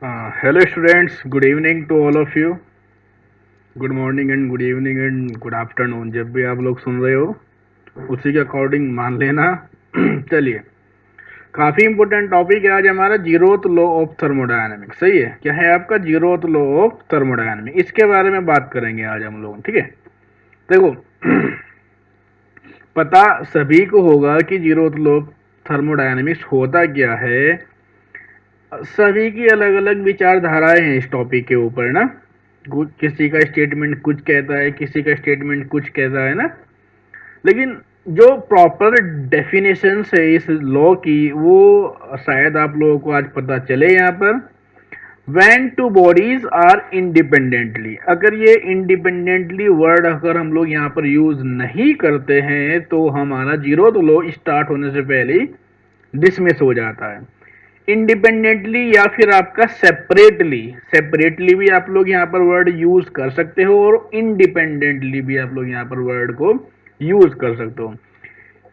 Hello students, good evening to all of you. Good morning and good evening and good afternoon, जब भी आप लोग सुन रहे हो उसी के अकॉर्डिंग मान लेना। चलिए, काफ़ी इंपॉर्टेंट टॉपिक है आज हमारा, जीरोथ लॉ ऑफ थर्मोडायनेमिक्स। सही है, क्या है आपका जीरोथ लॉ ऑफ थर्मोडायनेमिक्स, इसके बारे में बात करेंगे आज हम लोग। ठीक है, देखो, पता सभी को होगा कि जीरोथ लॉ ऑफ थर्मोडायनेमिक्स होता क्या है। सभी की अलग अलग विचारधाराएं हैं इस टॉपिक के ऊपर ना। किसी का स्टेटमेंट कुछ कहता है, किसी का स्टेटमेंट कुछ कहता है ना। लेकिन जो प्रॉपर डेफिनेशन है इस लॉ की, वो शायद आप लोगों को आज पता चले यहाँ पर। When two bodies are independently, अगर ये इंडिपेंडेंटली वर्ड अगर हम लोग यहाँ पर यूज नहीं करते हैं तो हमारा जीरोथ लॉ स्टार्ट होने से पहले डिसमिस हो जाता है। इंडिपेंडेंटली या फिर आपका सेपरेटली, सेपरेटली भी आप लोग यहाँ पर वर्ड यूज कर सकते हो और इंडिपेंडेंटली भी आप लोग यहाँ पर वर्ड को यूज कर सकते हो।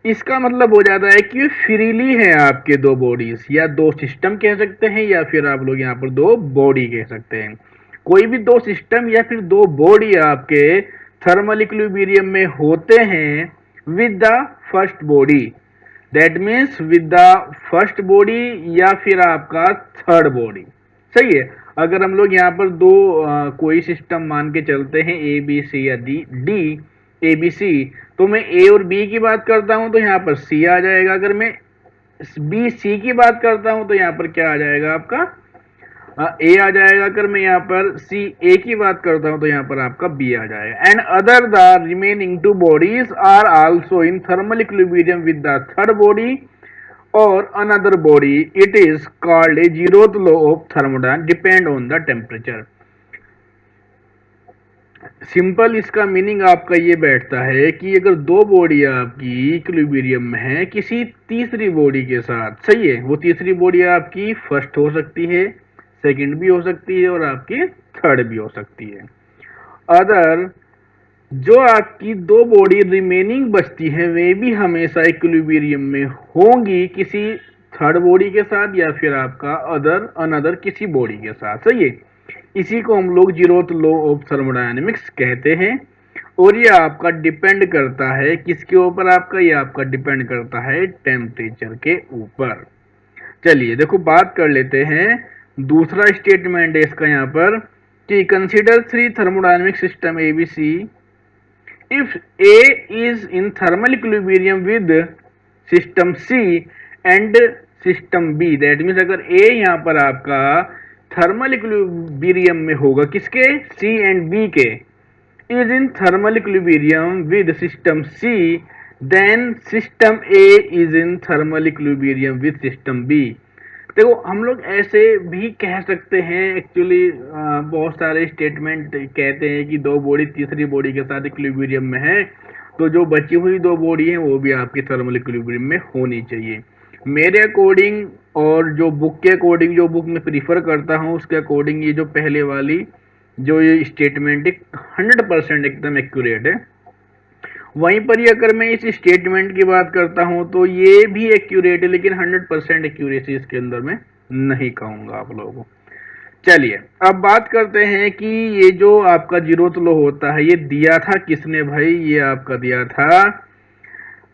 इसका मतलब हो जाता है कि फ्रीली है आपके दो बॉडीज, या दो सिस्टम कह सकते हैं, या फिर आप लोग यहाँ पर दो बॉडी कह सकते हैं। कोई भी दो सिस्टम या फिर दो बॉडी आपके थर्मल इक्विलिब्रियम में होते हैं with the first body, that means with the first body या फिर आपका थर्ड बॉडी। सही है, अगर हम लोग यहाँ पर दो कोई सिस्टम मान के चलते हैं ए बी सी या D D A B C, तो मैं ए और बी की बात करता हूं तो यहाँ पर सी आ जाएगा। अगर मैं बी सी की बात करता हूं तो यहाँ पर क्या आ जाएगा आपका ए आ जाएगा। अगर मैं यहाँ पर सी ए की बात करता हूं तो यहाँ पर आपका बी आ जाएगा। And other the remaining two bodies are also in thermal equilibrium with the third body और another body, it is called a zeroth law of thermodynamics depend on the temperature। Simple इसका meaning आपका ये बैठता है कि अगर दो body आपकी इक्विलिब्रियम में है किसी तीसरी बॉडी के साथ, सही है, वो तीसरी बॉडी आपकी फर्स्ट हो सकती है, सेकंड भी हो सकती है और आपकी थर्ड भी हो सकती है। अदर जो आपकी दो बॉडी रिमेनिंग बचती है वे भी हमेशा इक्विलिब्रियम में होंगी किसी थर्ड बॉडी के साथ या फिर आपका अनदर किसी बॉडी के साथ। सही है, इसी को हम लोग जीरोथ लॉ ऑफ थर्मोडायनेमिक्स कहते हैं। और ये आपका डिपेंड करता है किसके ऊपर, आपका ये आपका डिपेंड करता है टेम्परेचर के ऊपर। चलिए देखो, बात कर लेते हैं दूसरा स्टेटमेंट है इसका यहाँ पर कि consider three thermodynamic system ABC if A is in thermal equilibrium with system C and system B, that means अगर A यहाँ पर आपका थर्मल इक्विलिब्रियम में होगा किसके, C and B के, is in thermal equilibrium with system C, then system A is in thermal equilibrium with system B। देखो, हम लोग ऐसे भी कह सकते हैं एक्चुअली, बहुत सारे स्टेटमेंट कहते हैं कि दो बॉडी तीसरी बॉडी के साथ इक्विलिब्रियम में है, तो जो बची हुई दो बॉडी हैं वो भी आपकी थर्मल इक्विलिब्रियम में होनी चाहिए। मेरे अकॉर्डिंग और जो बुक के अकॉर्डिंग, जो बुक में प्रीफर करता हूँ उसके अकॉर्डिंग, ये जो पहले वाली जो ये स्टेटमेंट 100% एकदम एक्यूरेट है। वहीं पर ही अगर मैं इस स्टेटमेंट की बात करता हूं तो ये भी एक्यूरेट है, लेकिन 100% एक्यूरेसी इसके अंदर मैं नहीं कहूंगा आप लोगों को। चलिए अब बात करते हैं कि ये जो आपका जीरोथ लॉ होता है ये दिया था किसने भाई, ये आपका दिया था,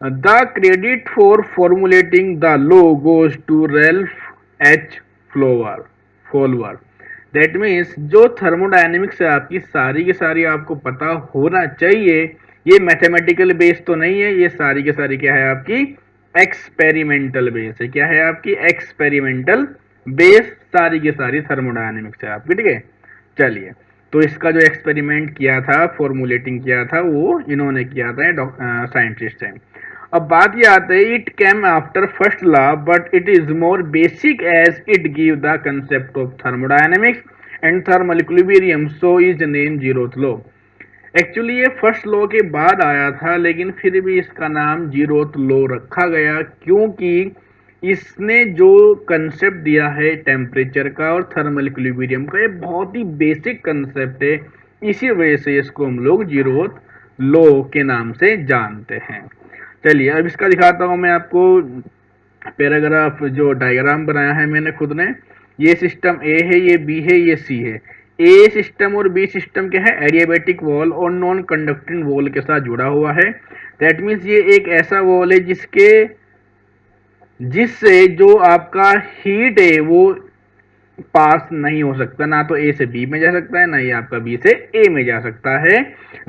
the credit for formulating the law goes to Ralph H Fowler. That means जो थर्मोडायनेमिक्स है आपकी सारी की सारी आपको पता होना चाहिए। ये मैथमेटिकल बेस तो नहीं है, ये सारी की सारी क्या है आपकी एक्सपेरिमेंटल बेस है। क्या है आपकी एक्सपेरिमेंटल बेस, सारी की सारी थर्मोडायनेमिक्स है आपकी। ठीक है, चलिए, तो इसका जो एक्सपेरिमेंट किया था, फॉर्मुलेटिंग किया था, वो इन्होंने किया था, साइंटिस्ट हैं। अब बात ये आती है, it came after first law but it is more basic as it give the concept of thermodynamics and thermal equilibrium, so is name zeroth law. Actually ये फर्स्ट लॉ के बाद आया था, लेकिन फिर भी इसका नाम जीरोथ लॉ रखा गया क्योंकि इसने जो कंसेप्ट दिया है टेम्परेचर का और थर्मल इक्विलिब्रियम का, ये बहुत ही बेसिक कंसेप्ट है। इसी वजह से इसको हम लोग जीरोथ लॉ के नाम से जानते हैं। चलिए अब इसका दिखाता हूं मैं आपको पैराग्राफ जो डायग्राम बनाया है मैंने खुद ने, ये सिस्टम ए है, ये बी है, ये सी है। ए सिस्टम और बी सिस्टम क्या है, एडियाबैटिक वॉल और नॉन कंडक्टिंग वॉल के साथ जुड़ा हुआ है। दैट मीन्स ये एक ऐसा वॉल है जिससे जो आपका हीट है वो पास नहीं हो सकता, ना तो ए से बी में जा सकता है, ना ही आपका बी से ए में जा सकता है।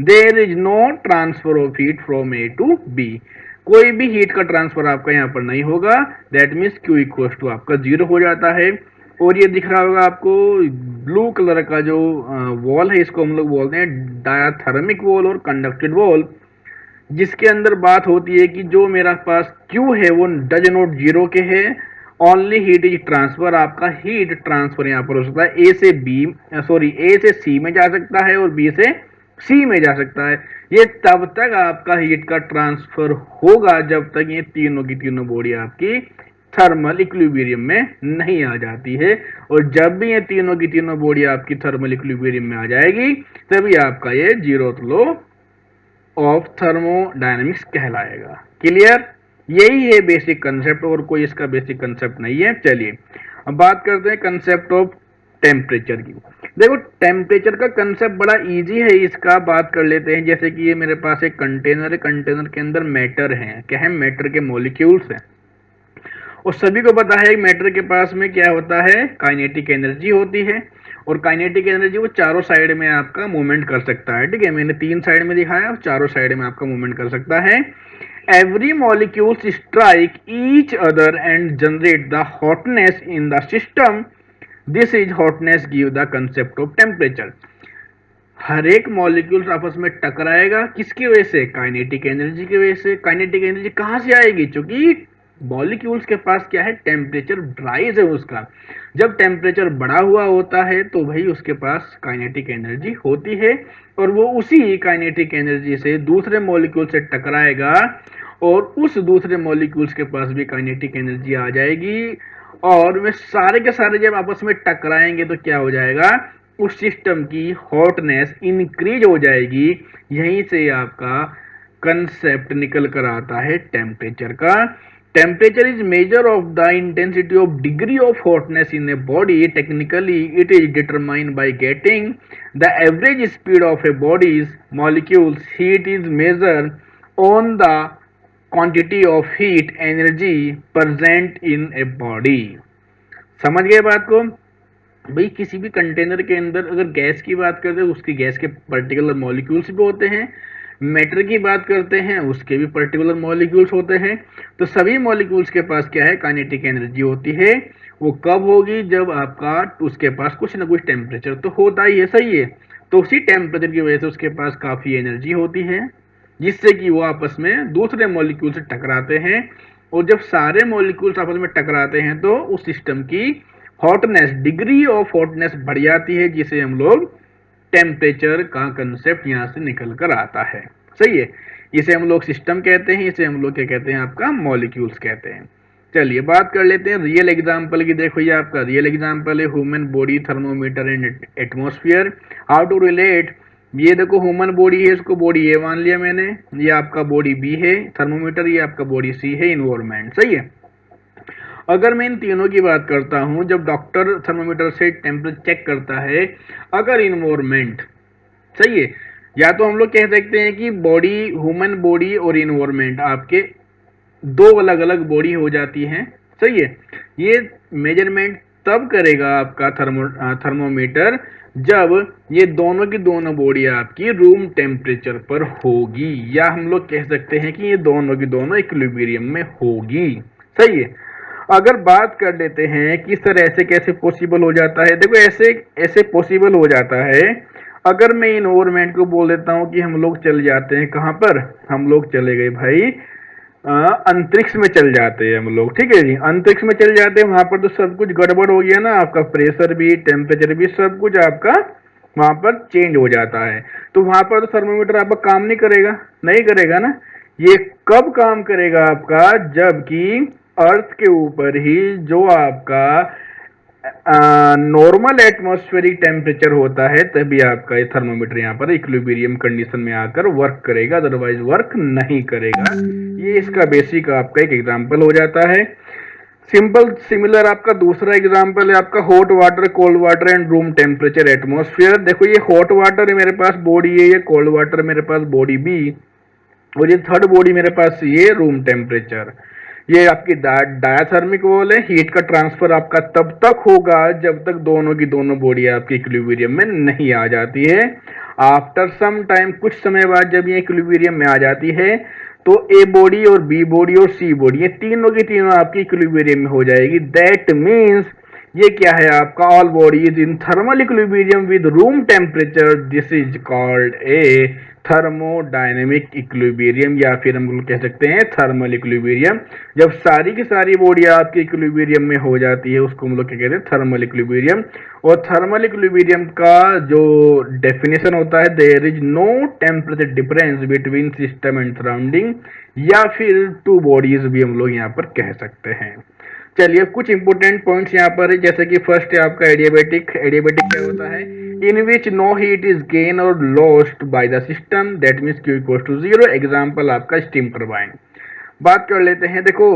There is no transfer of heat from A to B, कोई भी हीट का ट्रांसफर आपका यहाँ पर नहीं होगा। That means Q equal to आपका 0 हो जाता है। और ये दिख रहा होगा आपको ब्लू कलर का जो वॉल है, इसको हम लोग बोलते हैं डायाथर्मिक वॉल और कंडक्टेड वॉल, जिसके अंदर बात होती है कि जो मेरा पास Q है वो डज नॉट 0 के है, ओनली हीट इज ट्रांसफर। आपका हीट ट्रांसफर यहाँ पर हो सकता है ए से सी में जा सकता है और बी से सी में जा सकता है। ये तब तक आपका हीट का ट्रांसफर होगा जब तक ये तीनों की तीनों बॉडी आपकी थर्मल इक्विलिब्रियम में नहीं आ जाती है। और जब भी ये तीनों की तीनों बॉडी आपकी थर्मल इक्विलिब्रियम में आ जाएगी तभी आपका ये जीरोथ लॉ ऑफ थर्मोडायनेमिक्स कहलाएगा। क्लियर? यही है बेसिक कंसेप्ट, और कोई इसका बेसिक कंसेप्ट नहीं है। चलिए अब बात करते हैं कंसेप्ट ऑफ टेम्परेचर की। देखो टेम्परेचर का कंसेप्ट बड़ा इजी है, इसका बात कर लेते हैं। जैसे कि ये मेरे पास एक कंटेनर है, कंटेनर के अंदर मैटर है, क्या है, मैटर के मॉलिक्यूल्स हैं। और सभी को पता है मैटर के पास में क्या होता है, काइनेटिक एनर्जी होती है। और काइनेटिक एनर्जी वो चारों साइड में आपका मूवमेंट कर सकता है। ठीक है, मैंने 3 साइड में दिखाया, चारों साइड में आपका मूवमेंट कर सकता है। Every molecules strike each other and generate the hotness in the system, this is hotness give the concept of temperature. हर एक मॉलिक्यूल्स आपस में टकराएगा, किसकी वजह से, काइनेटिक एनर्जी की वजह से। काइनेटिक एनर्जी कहां से आएगी, क्योंकि मॉलिक्यूल्स के पास क्या है, टेम्परेचर राइज है उसका। जब टेम्परेचर बढ़ा हुआ होता है तो भाई उसके पास काइनेटिक एनर्जी होती है, और वो उसी काइनेटिक एनर्जी से दूसरे मॉलिक्यूल से टकराएगा, और उस दूसरे मॉलिक्यूल्स के पास भी काइनेटिक एनर्जी आ जाएगी। और वे सारे के सारे जब आपस में टकराएंगे तो क्या हो जाएगा, उस सिस्टम की हॉटनेस इंक्रीज हो जाएगी। यहीं से आपका कंसेप्ट निकल कर आता है टेम्परेचर का। Temperature is measure of the intensity of degree of hotness in a body. Technically, it is determined by getting the average speed of a body's molecules. Heat is measured on the quantity of heat energy present in a body. समझ गए बात को? भाई किसी भी container के अंदर अगर गैस की बात करते हैं उसकी गैस के पर्टिकुलर मॉलिक्यूल्स भी होते हैं, मैटर की बात करते हैं उसके भी पर्टिकुलर मॉलिक्यूल्स होते हैं। तो सभी मॉलिक्यूल्स के पास क्या है, काइनेटिक एनर्जी होती है। वो कब होगी, जब आपका उसके पास कुछ ना कुछ टेम्परेचर तो होता ही है, सही है। तो उसी टेम्परेचर की वजह से उसके पास काफ़ी एनर्जी होती है, जिससे कि वो आपस में दूसरे मॉलिक्यूल से टकराते हैं। और जब सारे मॉलिक्यूल्स आपस में टकराते हैं तो उस सिस्टम की हॉटनेस, डिग्री ऑफ हॉटनेस बढ़ जाती है, जिसे हम लोग टेम्परेचर का कंसेप्ट यहाँ से निकल कर आता है। सही है, इसे हम लोग सिस्टम कहते हैं, इसे हम लोग क्या कहते हैं, आपका मॉलिक्यूल्स कहते हैं। चलिए बात कर लेते हैं रियल एग्जांपल की। देखो ये आपका रियल एग्जांपल है, human body thermometer and atmosphere. How to relate, ये देखो ह्यूमन बॉडी है, इसको बॉडी ए मान लिया मैंने, ये आपका बॉडी बी है थर्मोमीटर, ये आपका बॉडी सी है इन्वायरमेंट। सही है, अगर मैं इन तीनों की बात करता हूं, जब डॉक्टर थर्मोमीटर से टेम्परेचर चेक करता है, अगर इन्वायरमेंट, सही है, या तो हम लोग कह सकते हैं कि बॉडी, ह्यूमन बॉडी और इन्वायरमेंट आपके दो अलग अलग बॉडी हो जाती हैं। सही है, ये मेजरमेंट तब करेगा आपका थर्मोमीटर जब ये दोनों की दोनों बॉडी आपकी रूम टेम्परेचर पर होगी, या हम लोग कह सकते हैं कि ये दोनों की दोनों इक्विलिब्रियम में होगी। सही है, अगर बात कर लेते हैं कि सर ऐसे कैसे पॉसिबल हो जाता है, देखो ऐसे ऐसे पॉसिबल हो जाता है अगर मैं इन्वायरमेंट को बोल देता हूं कि हम लोग चल जाते हैं, कहां पर हम लोग चले गए भाई, अंतरिक्ष में चल जाते हैं हम लोग। ठीक है जी, अंतरिक्ष में चल जाते हैं, वहां पर तो सब कुछ गड़बड़ हो गया ना, आपका प्रेशर भी, टेम्परेचर भी, सब कुछ आपका वहां पर चेंज हो जाता है। तो वहां पर तो थर्मोमीटर आपका काम नहीं करेगा, नहीं करेगा ना। ये कब काम करेगा आपका, जबकि अर्थ के ऊपर ही जो आपका नॉर्मल एटमॉस्फेरिक टेम्परेचर होता है, तभी आपका ये थर्मोमीटर यहाँ पर इक्विलिब्रियम कंडीशन में आकर वर्क करेगा, अदरवाइज वर्क नहीं करेगा। ये इसका बेसिक आपका एक एग्जांपल हो जाता है। सिंपल सिमिलर आपका दूसरा एग्जांपल है आपका hot water, cold water and room temperature atmosphere. देखो ये हॉट वाटर मेरे पास बॉडी है, ये कोल्ड वाटर मेरे पास बॉडी बी, और ये थर्ड बॉडी मेरे पास ये रूम टेम्परेचर। ये आपकी डायाथर्मिक वॉल है। हीट का ट्रांसफर आपका तब तक होगा जब तक दोनों की दोनों बॉडी आपकी इक्विलिब्रियम में नहीं आ जाती है। आफ्टर सम टाइम, कुछ समय बाद जब ये इक्विलिब्रियम में आ जाती है तो ए बॉडी और बी बॉडी और सी बॉडी ये तीनों की तीनों आपकी इक्विलिब्रियम में हो जाएगी। दैट मीन्स ये क्या है आपका, all body is in thermal equilibrium with room temperature, this is called A thermodynamic equilibrium, या फिर हम लोग कह सकते हैं थर्मल इक्विलिब्रियम। जब सारी की सारी बॉडियां आपके इक्विलिब्रियम में हो जाती है उसको हम लोग क्या कहते हैं, थर्मल इक्विलिब्रियम। और थर्मल इक्विलिब्रियम का जो डेफिनेशन होता है, there is no temperature difference between system and surrounding, या फिर टू बॉडीज भी हम लोग यहाँ पर कह सकते हैं। चलिए कुछ इंपोर्टेंट पॉइंट्स यहाँ पर है, जैसे कि फर्स्ट है आपका एडियाबेटिक। एडियाबेटिक क्या होता है, in which no heat is gain और lost by the system, that means Q equal to 0। Example आपका स्टीम टरबाइन। बात कर लेते हैं, देखो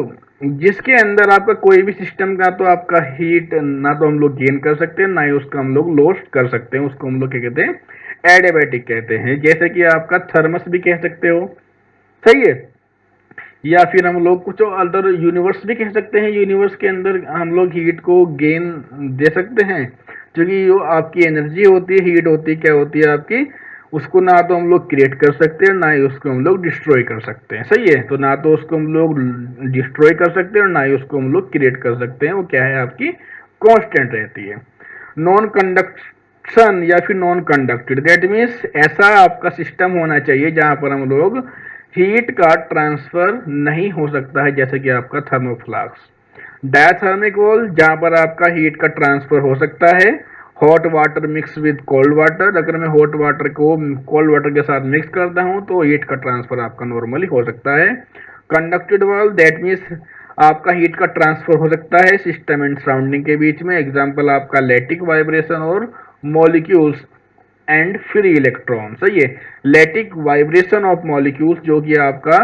जिसके अंदर आपका कोई भी सिस्टम का तो आपका हीट ना तो हम लोग गेन कर सकते हैं ना ही उसका हम लोग लॉस्ट कर सकते हैं, उसको हम लोग क्या कहते हैं, एडियाबेटिक कहते हैं। जैसे कि आपका थर्मस भी कह सकते हो, सही है, या फिर हम लोग कुछ अदर यूनिवर्स भी कह सकते हैं। यूनिवर्स के अंदर हम लोग हीट को गेन दे सकते हैं, क्योंकि जो आपकी एनर्जी होती है, हीट होती है, क्या होती है आपकी, उसको ना तो हम लोग क्रिएट कर सकते हैं ना ही उसको हम लोग डिस्ट्रॉय कर सकते हैं। सही है, तो ना तो उसको हम लोग डिस्ट्रॉय कर सकते हैं और ना ही उसको हम लोग क्रिएट कर सकते हैं। वो क्या है आपकी कांस्टेंट रहती है। नॉन कंडक्शन या फिर नॉन कंडक्टेड, दैट मीन्स ऐसा आपका सिस्टम होना चाहिए जहां पर हम लोग हीट का ट्रांसफर नहीं हो सकता है, जैसे कि आपका थर्मोफ्लास्क। डायथर्मिक वॉल, जहां पर आपका हीट का ट्रांसफर हो सकता है। Hot water mix with cold water, अगर मैं हॉट वाटर को कोल्ड वाटर के साथ मिक्स करता हूं तो हीट का ट्रांसफर आपका नॉर्मली हो सकता है। कंडक्टेड वॉल, दैट मीन्स आपका हीट का ट्रांसफर हो सकता है सिस्टम एंड सराउंडिंग के बीच में। एग्जाम्पल आपका लैटिक वाइब्रेशन और मॉलिक्यूल्स एंड फ्री इलेक्ट्रॉन। सही है, लैटिक वाइब्रेशन ऑफ मॉलिक्यूल्स जो कि आपका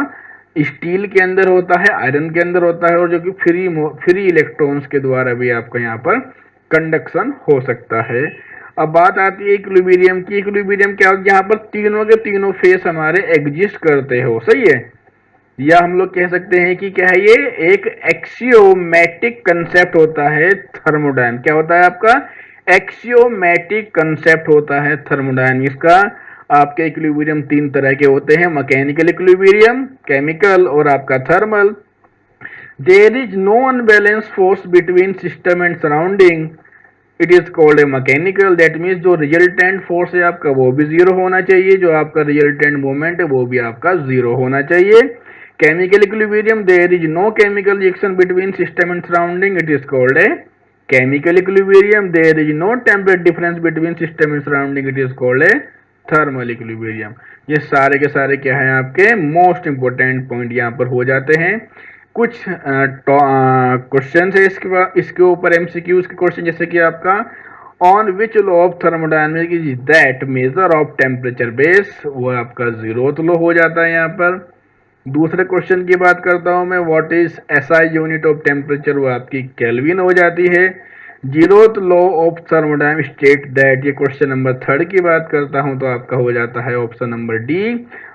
स्टील के अंदर होता है, आयरन के अंदर होता है, और जो कि फ्री इलेक्ट्रॉन्स के द्वारा भी आपका यहाँ पर कंडक्शन हो सकता है। अब बात आती है इक्विलिब्रियम की। इक्विलिब्रियम क्या होता है, यहाँ पर तीनों के तीनों फेस हमारे एग्जिस्ट करते हो। सही है, या हम लोग कह सकते हैं कि क्या है, ये एक एक्सियोमेटिक कंसेप्ट होता है थर्मोडायन। क्या होता है आपका, एक्सियोमेटिक कंसेप्ट होता है थर्मोडायनेमिक्स का। आपके इक्विलिब्रियम तीन तरह के होते हैं, मैकेनिकल इक्विलिब्रियम, केमिकल और आपका thermal. There is no unbalance force between system and surrounding, it is called a mechanical. That means जो रिजल्टेंट फोर्स है आपका वो भी जीरो होना चाहिए, जो आपका रिजल्टेंट मोमेंट है वो भी आपका जीरो होना चाहिए। Chemical equilibrium, there is no chemical reaction between system and surrounding, it is called a chemical equilibrium. There is no temperature difference between system and surrounding, it is called a thermal equilibrium. ये सारे के सारे क्या है आपके most important point यहाँ पर हो जाते हैं। कुछ क्वेश्चन है इसके ऊपर एमसीक्यूज के क्वेश्चन, जैसे कि आपका on which law of thermodynamics is that measure of temperature base, वो आपका जीरोथ लॉ हो जाता है यहाँ पर। दूसरे क्वेश्चन की बात करता हूं मैं, what is SI unit of temperature, वो आपकी केल्विन हो जाती है। Zeroth law of thermodynamics state that, ये क्वेश्चन नंबर थर्ड की बात करता हूं तो आपका हो जाता है option number D,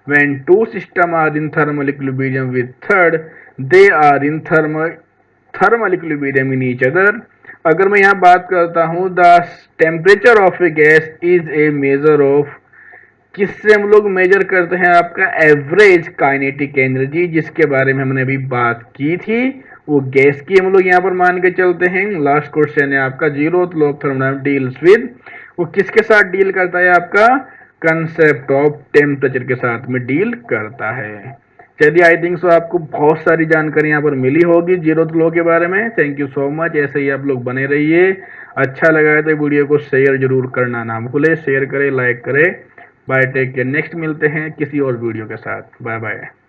when two system are in thermal equilibrium with third they are in thermal equilibrium in each other. अगर मैं यहाँ बात करता हूँ, the temperature of a gas is a measure of, किससे हम लोग मेजर करते हैं आपका एवरेज काइनेटिक एनर्जी, जिसके बारे में हमने अभी बात की थी, वो गैस की हम लोग यहाँ पर मान के चलते हैं। लास्ट क्वेश्चन है आपका, zeroth law of thermodynamics deals with, वो किसके साथ डील करता है आपका, कंसेप्ट ऑफ टेम्परेचर के साथ में डील करता है। चलिए, आई थिंक सो आपको बहुत सारी जानकारी यहाँ पर मिली होगी जीरोथ लॉ के बारे में। थैंक यू सो मच, ऐसे ही आप लोग बने रहिए। अच्छा लगा है तो वीडियो को शेयर जरूर करना ना भूले, शेयर करें, लाइक करें। बाय, टेक केयर, नेक्स्ट मिलते हैं किसी और वीडियो के साथ। Bye bye.